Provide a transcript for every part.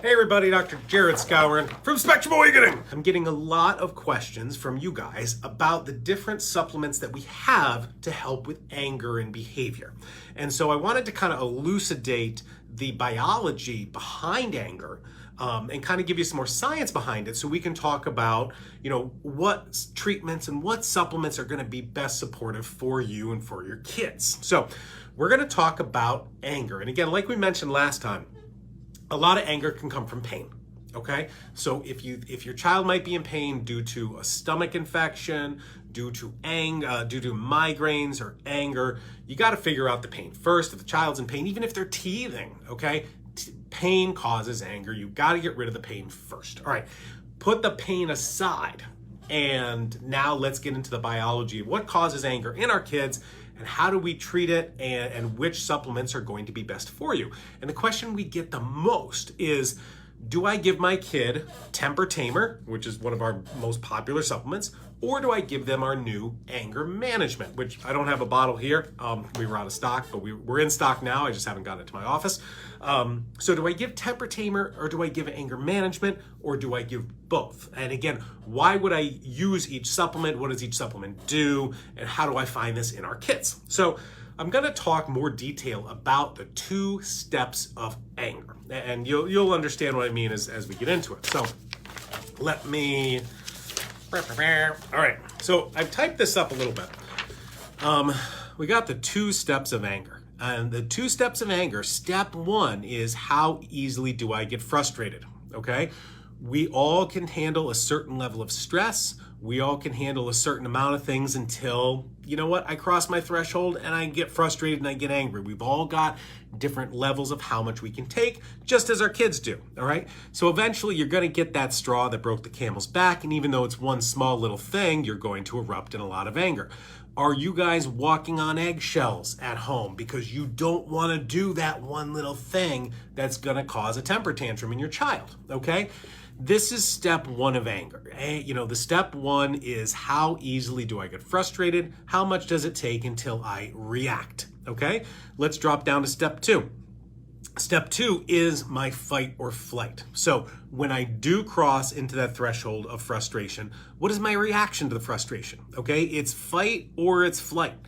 Hey everybody, Dr. Jared Skowron from Spectrum Awakening. I'm getting a lot of questions from you guys about the different supplements that we have to help with anger and behavior. And so I wanted to kind of elucidate the biology behind anger and kind of give you some more science behind it so we can talk about, what treatments and what supplements are going to be best supportive for you and for your kids. So we're going to talk about anger. And again, like we mentioned last time, a lot of anger can come from pain, okay? So if your child might be in pain due to a stomach infection, due to migraines or anger, you got to figure out the pain first. If the child's in pain, even if they're teething, okay? Pain causes anger. You got to get rid of the pain first. All right, put the pain aside. And now let's get into the biology of what causes anger in our kids and how do we treat it and which supplements are going to be best for you. And the question we get the most is, do I give my kid Temper Tamer, which is one of our most popular supplements, or do I give them our new anger management, which I don't have a bottle here. We were out of stock, but we're in stock now. I just haven't gotten it to my office. So do I give Temper Tamer or do I give anger management or do I give both? And again, why would I use each supplement? What does each supplement do? And how do I find this in our kids? So I'm going to talk more detail about the 2 steps of anger, and you'll understand what I mean as we get into it. So let me. All right. So I've typed this up a little bit. We got the 2 steps of anger, and the 2 steps of anger. Step 1 is how easily do I get frustrated? Okay. We all can handle a certain level of stress. We all can handle a certain amount of things until, I cross my threshold and I get frustrated and I get angry. We've all got different levels of how much we can take, just as our kids do, all right? So eventually you're gonna get that straw that broke the camel's back, and even though it's one small little thing, you're going to erupt in a lot of anger. Are you guys walking on eggshells at home because you don't wanna do that one little thing that's gonna cause a temper tantrum in your child, okay? This is step 1 of anger. The step 1 is how easily do I get frustrated? How much does it take until I react? Okay, let's drop down to step 2. Step 2 is my fight or flight. So when I do cross into that threshold of frustration, what is my reaction to the frustration? Okay, it's fight or it's flight.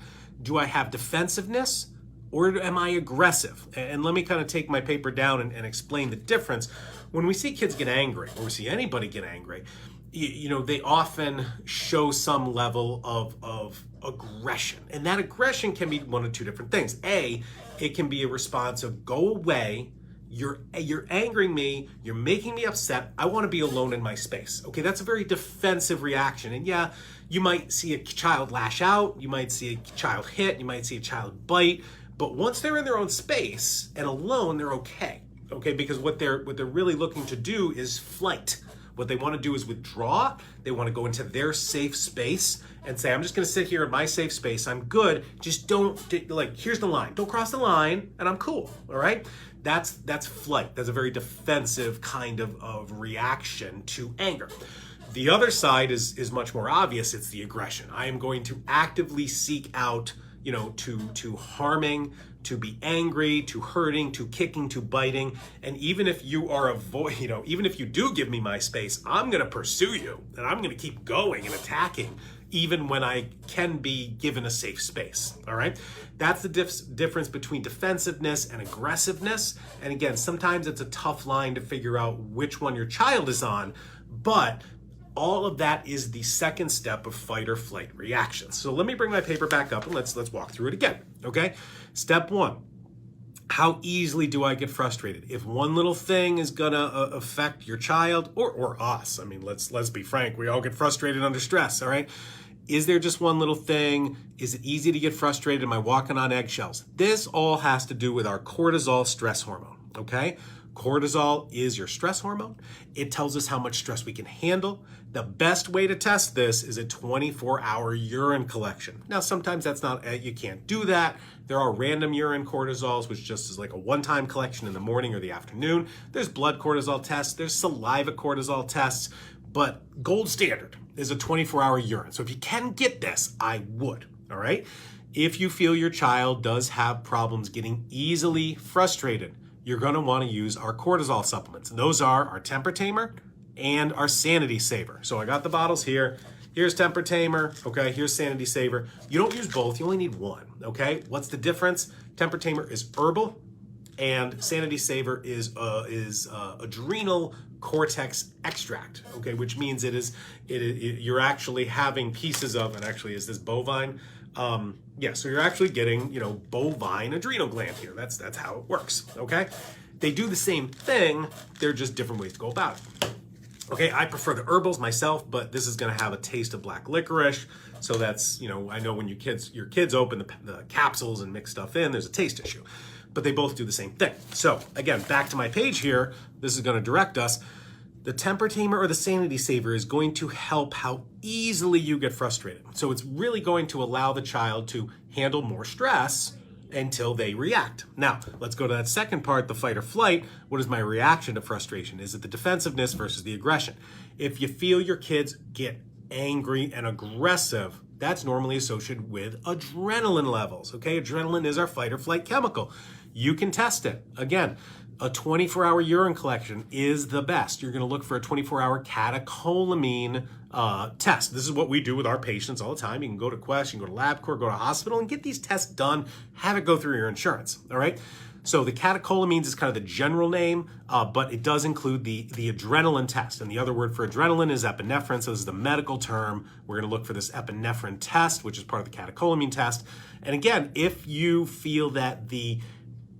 Do I have defensiveness? Or am I aggressive? And let me kind of take my paper down and explain the difference. When we see kids get angry, or we see anybody get angry, they often show some level of aggression. And that aggression can be one of 2 different things. A, it can be a response of go away, you're angering me, you're making me upset, I want to be alone in my space. Okay, that's a very defensive reaction. And yeah, you might see a child lash out, you might see a child hit, you might see a child bite, but once they're in their own space and alone, they're okay. Okay, because what they're really looking to do is flight. What they want to do is withdraw. They want to go into their safe space and say, I'm just going to sit here in my safe space. I'm good. Just don't, here's the line. Don't cross the line and I'm cool. All right. That's flight. That's a very defensive kind of reaction to anger. The other side is much more obvious. It's the aggression. I am going to actively seek out, to harming, to be angry, to hurting, to kicking, to biting. And even if you are even if you do give me my space, I'm going to pursue you and I'm going to keep going and attacking even when I can be given a safe space, all right? That's the difference between defensiveness and aggressiveness. And again, sometimes it's a tough line to figure out which one your child is on, but all of that is the second step of fight or flight reactions. So let me bring my paper back up and let's walk through it again, okay? Step 1, how easily do I get frustrated? If one little thing is gonna affect your child or us, I mean, let's be frank, we all get frustrated under stress, all right? Is there just one little thing? Is it easy to get frustrated? Am I walking on eggshells? This all has to do with our cortisol stress hormone, okay? Cortisol is your stress hormone. It tells us how much stress we can handle. The best way to test this is a 24-hour urine collection. Now, sometimes that's not, you can't do that. There are random urine cortisols, which just is like a one-time collection in the morning or the afternoon. There's blood cortisol tests. There's saliva cortisol tests. But gold standard is a 24-hour urine. So if you can get this, I would, all right? If you feel your child does have problems getting easily frustrated, you're going to want to use our cortisol supplements. And those are our temper tamer and our sanity saver. So I got the bottles here. Here's temper tamer, okay? Here's sanity saver. You don't use both, you only need one, okay? What's the difference? Temper tamer is herbal, and sanity saver is adrenal cortex extract, okay? Which means you're actually having pieces of, and actually is this bovine? Yeah, so you're actually getting, bovine adrenal gland here. That's how it works, okay? They do the same thing, they're just different ways to go about it. Okay, I prefer the herbals myself, but this is gonna have a taste of black licorice. So that's, I know when your kids open the capsules and mix stuff in, there's a taste issue. But they both do the same thing. So again, back to my page here, this is gonna direct us. The temper tamer or the sanity saver is going to help how easily you get frustrated. So it's really going to allow the child to handle more stress until they react. Now, let's go to that second part, the fight or flight. What is my reaction to frustration? Is it the defensiveness versus the aggression? If you feel your kids get angry and aggressive, that's normally associated with adrenaline levels, okay? Adrenaline is our fight or flight chemical. You can test it. Again, a 24-hour urine collection is the best. You're gonna look for a 24-hour catecholamine test. This is what we do with our patients all the time. You can go to Quest, you can go to LabCorp, go to hospital and get these tests done, have it go through your insurance, all right? So the catecholamines is kind of the general name, but it does include the adrenaline test. And the other word for adrenaline is epinephrine, so this is the medical term. We're gonna look for this epinephrine test, which is part of the catecholamine test. And again, if you feel that the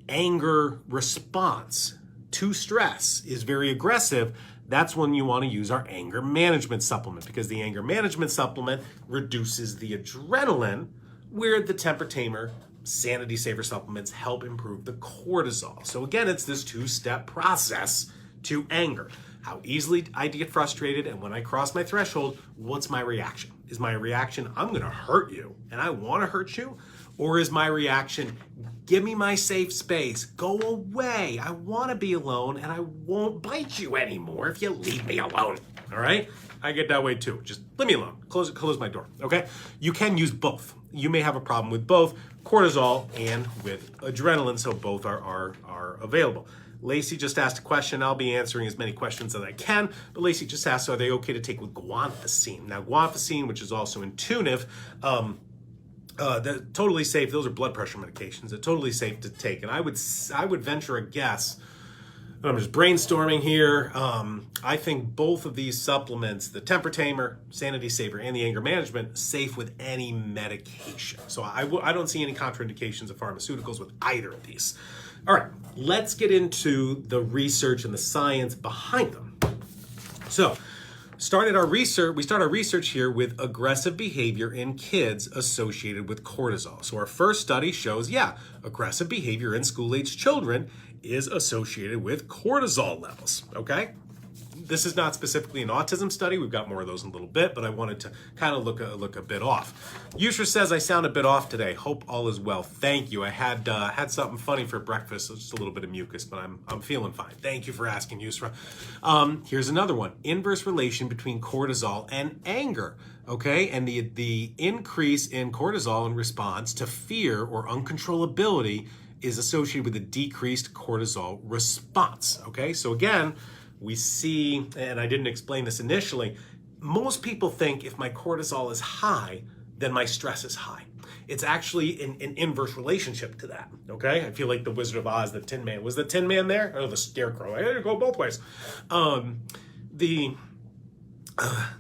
anger response to stress is very aggressive, that's when you want to use our anger management supplement, because the anger management supplement reduces the adrenaline, where the temper tamer, sanity saver supplements help improve the cortisol. So again, it's this two-step process to anger. How easily I get frustrated, and when I cross my threshold, what's my reaction? Is my reaction, I'm gonna hurt you, and I wanna hurt you? Or is my reaction, give me my safe space, go away, I wanna be alone, and I won't bite you anymore if you leave me alone, all right? I get that way too, just leave me alone, close my door, okay? You can use both. You may have a problem with both cortisol and with adrenaline, so both are available. Lacey just asked a question. I'll be answering as many questions as I can, but Lacey just asked, are they okay to take with guanfacine? Now, guanfacine, which is also Intuitive, they're totally safe. Those are blood pressure medications. They're totally safe to take. And I would venture a guess, and I'm just brainstorming here, I think both of these supplements, the temper tamer, sanity saver, and the anger management, safe with any medication. So I don't see any contraindications of pharmaceuticals with either of these. All right, let's get into the research and the science behind them. So, we start our research here with aggressive behavior in kids associated with cortisol. So our first study shows, aggressive behavior in school-age children is associated with cortisol levels, okay? This is not specifically an autism study. We've got more of those in a little bit, but I wanted to kind of look a bit off. Yusra says, I sound a bit off today. Hope all is well. Thank you. I had something funny for breakfast, so just a little bit of mucus, but I'm feeling fine. Thank you for asking, Yusra. Here's another one. Inverse relation between cortisol and anger, okay? And the increase in cortisol in response to fear or uncontrollability is associated with a decreased cortisol response, okay? So again, we see, and I didn't explain this initially, most people think if my cortisol is high, then my stress is high. It's actually an inverse relationship to that, okay? I feel like the Wizard of Oz, the Tin Man. Was the Tin Man there? Or the Scarecrow? I had to go both ways. The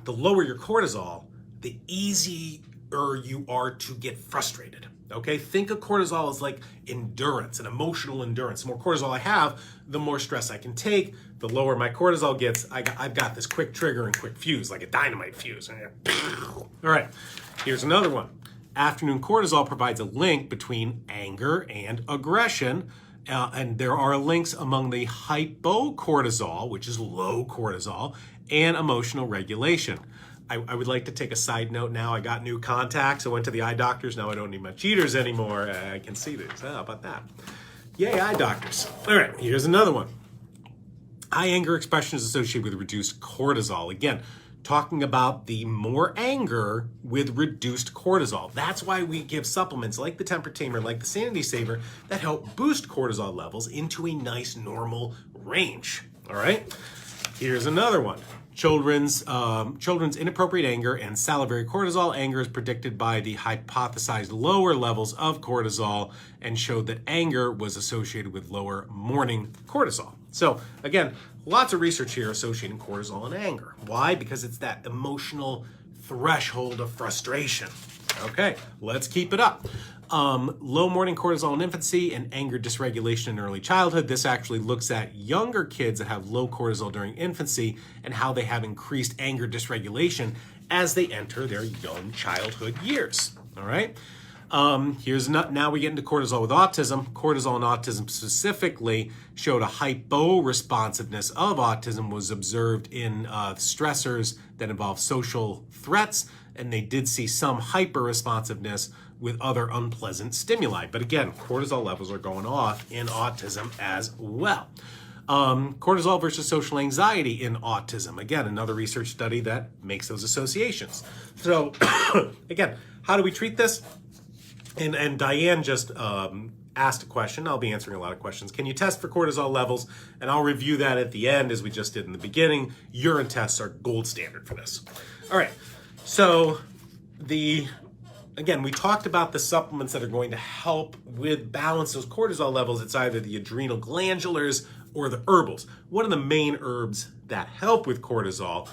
lower your cortisol, the easier you are to get frustrated. Okay, think of cortisol as like endurance, an emotional endurance. The more cortisol I have, the more stress I can take. The lower my cortisol gets, I've got this quick trigger and quick fuse, like a dynamite fuse. All right, here's another one. Afternoon cortisol provides a link between anger and aggression. And there are links among the hypocortisol, which is low cortisol, and emotional regulation. I would like to take a side note now. I got new contacts. I went to the eye doctors. Now I don't need my cheaters anymore. I can see this. How about that? Yay, eye doctors. All right, here's another one. High anger expression is associated with reduced cortisol. Again, talking about the more anger with reduced cortisol. That's why we give supplements like the Temper Tamer, like the Sanity Saver, that help boost cortisol levels into a nice normal range. All right, here's another one. Children's inappropriate anger and salivary cortisol. Anger is predicted by the hypothesized lower levels of cortisol and showed that anger was associated with lower morning cortisol. So again, lots of research here associating cortisol and anger. Why? Because it's that emotional threshold of frustration. Okay, let's keep it up. Low morning cortisol in infancy and anger dysregulation in early childhood. This actually looks at younger kids that have low cortisol during infancy and how they have increased anger dysregulation as they enter their young childhood years. All right. Now we get into cortisol with autism. Cortisol and autism specifically showed a hypo-responsiveness of autism was observed in stressors that involve social threats, and they did see some hyper-responsiveness with other unpleasant stimuli. But again, cortisol levels are going off in autism as well. Cortisol versus social anxiety in autism. Again, another research study that makes those associations. So again, how do we treat this? And Diane just asked a question. I'll be answering a lot of questions. Can you test for cortisol levels? And I'll review that at the end as we just did in the beginning. Urine tests are gold standard for this. All right. So again, we talked about the supplements that are going to help with balance those cortisol levels. It's either the adrenal glandulars or the herbals. One of the main herbs that help with cortisol,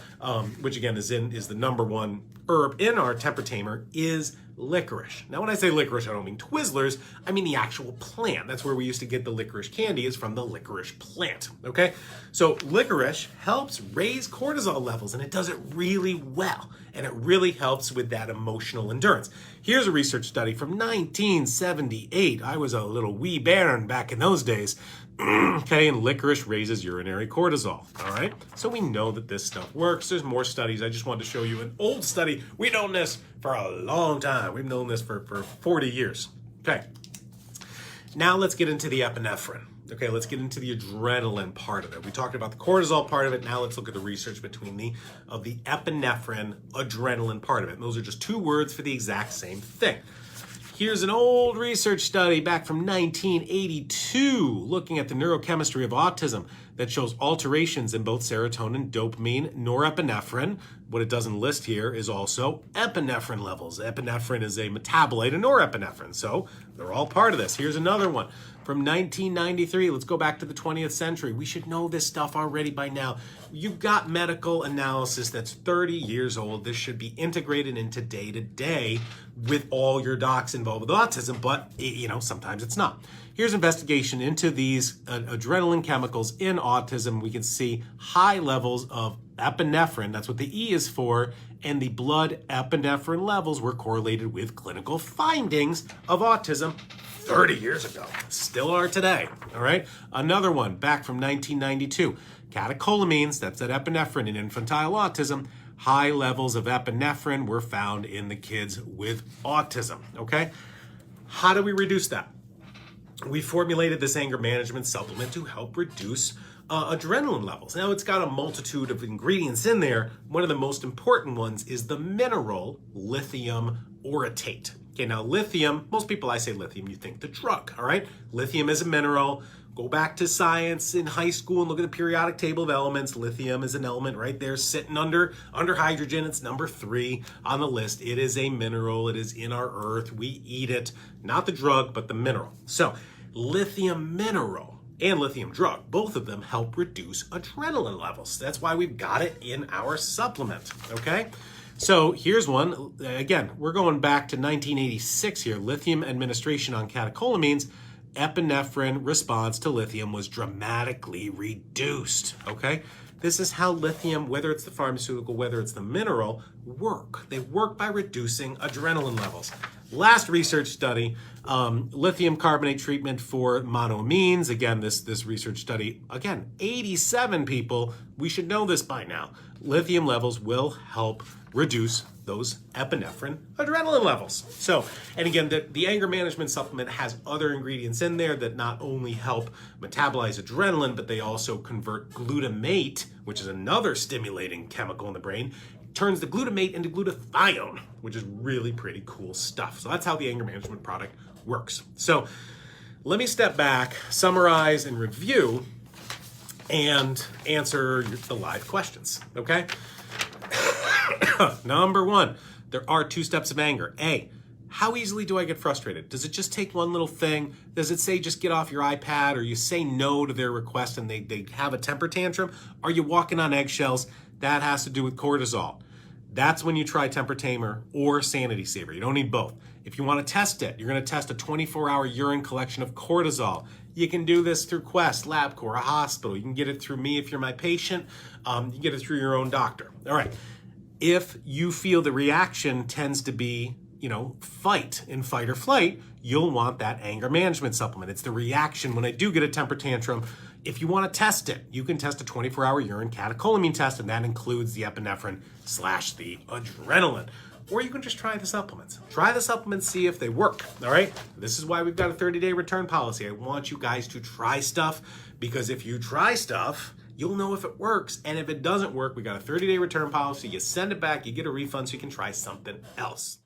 which again is the number one herb in our Temper Tamer, is licorice. Now, when I say licorice, I don't mean Twizzlers. I mean the actual plant. That's where we used to get the licorice candy, is from the licorice plant. Okay, so licorice helps raise cortisol levels, and it does it really well, and it really helps with that emotional endurance. Here's a research study from 1978. I was a little wee bairn back in those days. Okay, and licorice raises urinary cortisol. All right, so we know that this stuff works. There's more studies. I just wanted to show you an old study. We've known this for a long time. We've known this for 40 years. Okay, now let's get into the epinephrine. Okay, let's get into the adrenaline part of it. We talked about the cortisol part of it. Now let's look at the research between the epinephrine adrenaline part of it. And those are just two words for the exact same thing. Here's an old research study back from 1982 looking at the neurochemistry of autism that shows alterations in both serotonin, dopamine, norepinephrine. What it doesn't list here is also epinephrine levels. Epinephrine is a metabolite of norepinephrine, so they're all part of this. Here's another one from 1993. Let's go back to the 20th century. We should know this stuff already by now. You've got medical analysis that's 30 years old. This should be integrated into day-to-day with all your docs involved with autism, but sometimes it's not. Here's investigation into these adrenaline chemicals in autism. We can see high levels of epinephrine, that's what the E is for, and the blood epinephrine levels were correlated with clinical findings of autism 30 years ago. Still are today, all right? Another one back from 1992. Catecholamines, that's that epinephrine in infantile autism. High levels of epinephrine were found in the kids with autism, okay? How do we reduce that? We formulated this anger management supplement to help reduce adrenaline levels. Now, it's got a multitude of ingredients in there. One of the most important ones is the mineral lithium orotate. Okay, now lithium, most people, I say lithium, you think the drug, all right? Lithium is a mineral. Go back to science in high school and look at the periodic table of elements. Lithium is an element right there sitting under hydrogen. It's number 3 on the list. It is a mineral. It is in our earth. We eat it. Not the drug, but the mineral. So lithium mineral and lithium drug, both of them help reduce adrenaline levels. That's why we've got it in our supplement, okay? So here's one. Again, we're going back to 1986 here. Lithium administration on catecholamines. Epinephrine response to lithium was dramatically reduced, okay? This is how lithium, whether it's the pharmaceutical, whether it's the mineral, work. They work by reducing adrenaline levels. Last research study, lithium carbonate treatment for monoamines. Again, this research study, again, 87 people. We should know this by now. Lithium levels will help reduce those epinephrine adrenaline levels. So, and again, the anger management supplement has other ingredients in there that not only help metabolize adrenaline, but they also convert glutamate, which is another stimulating chemical in the brain, turns the glutamate into glutathione, which is really pretty cool stuff. So that's how the anger management product works. So let me step back, summarize and review, and answer the live questions, okay? Number one, there are 2 steps of anger. A, how easily do I get frustrated? Does it just take one little thing? Does it say just get off your iPad, or you say no to their request and they have a temper tantrum? Are you walking on eggshells? That has to do with cortisol. That's when you try Temper Tamer or Sanity Saver. You don't need both. If you want to test it, you're going to test a 24-hour urine collection of cortisol. You can do this through Quest, LabCorp, a hospital. You can get it through me if you're my patient. You can get it through your own doctor. All right. If you feel the reaction tends to be, fight or flight, you'll want that anger management supplement. It's the reaction when I do get a temper tantrum. If you want to test it, you can test a 24-hour urine catecholamine test, and that includes the epinephrine / the adrenaline. Or you can just try the supplements. Try the supplements, see if they work, all right? This is why we've got a 30-day return policy. I want you guys to try stuff, because if you try stuff, you'll know if it works. And if it doesn't work, we got a 30-day return policy. You send it back, you get a refund so you can try something else.